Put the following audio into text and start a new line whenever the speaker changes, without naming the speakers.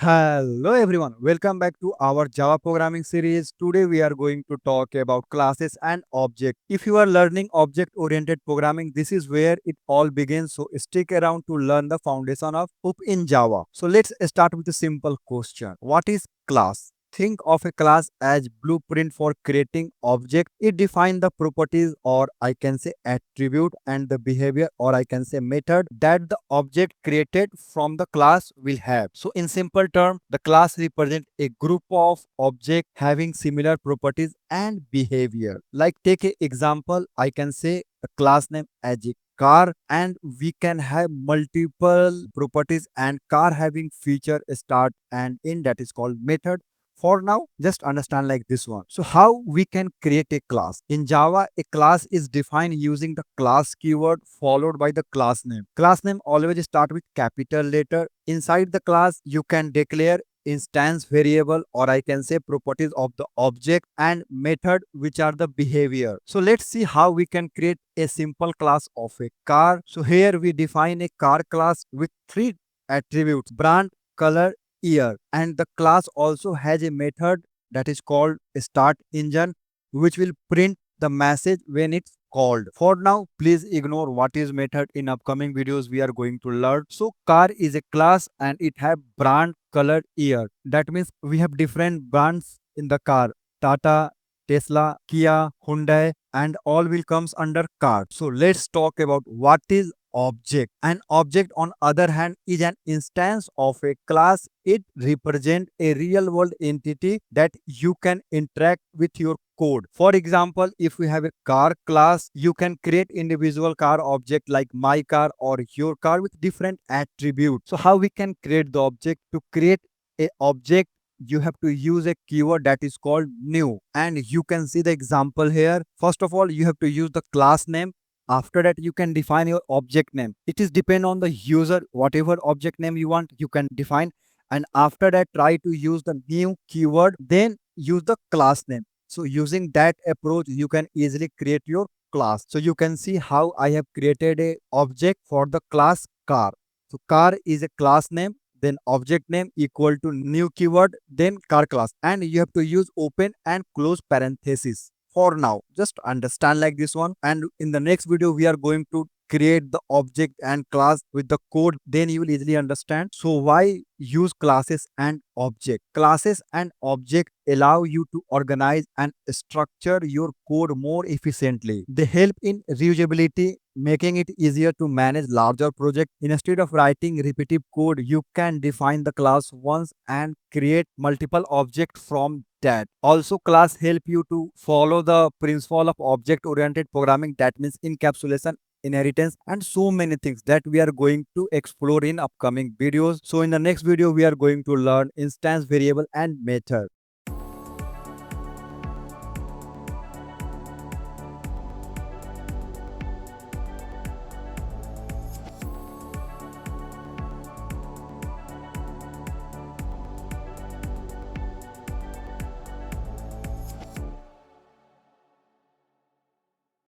Hello everyone, welcome back to our Java programming series. Today we are going to talk about classes and objects. If you are learning object-oriented programming, this is where it all begins. So stick around to learn the foundation of OOP in Java. So let's start with a simple question. What is class? Think of a class as blueprint for creating object. It defines the properties, or I can say attribute, and the behavior, or I can say method that the object created from the class will have. So in simple term, the class represents a group of objects having similar properties and behavior. Like take a example, I can say a class name as a car, and we can have multiple properties and car having feature start and end, that is called method. For now, just understand like this one. So how we can create a class? In Java, a class is defined using the class keyword followed by the class name. Class name always start with capital letter. Inside the class, you can declare instance variable, or I can say properties of the object, and method, which are the behavior. So let's see how we can create a simple class of a car. So here we define a car class with three attributes: brand, color, year, and the class also has a method that is called start engine, which will print the message when it's called. For now, please ignore what is method. In upcoming videos we are going to learn. So car is a class and it have brand, color, year. That means we have different brands in the car: Tata, Tesla, Kia, Hyundai, and all will comes under car. So let's talk about what is object. An object, on other hand, is an instance of a class. It represents a real world entity that you can interact with your code. For example, if we have a car class, you can create individual car object like my car or your car with different attributes. So how we can create the object? To create a object, you have to use a keyword that is called new, and you can see the example here. First of all, you have to use the class name. After that, you can define your object name. It is depend on the user. Whatever object name you want, you can define. And after that, try to use the new keyword, then use the class name. So using that approach, you can easily create your class. So you can see how I have created a object for the class car. So car is a class name, then object name equal to new keyword, then car class, and you have to use open and close parenthesis. For now, just understand like this one, and in the next video we are going to create the object and class with the code, then you will easily understand. So why use classes and object? Classes and object allow you to organize and structure your code more efficiently. They help in reusability, making it easier to manage larger projects. Instead of writing repetitive code, you can define the class once and create multiple objects from that. Also, class help you to follow the principle of object oriented programming, that means encapsulation, inheritance, and so many things that we are going to explore in upcoming videos. So in the next video we are going to learn instance variable and method.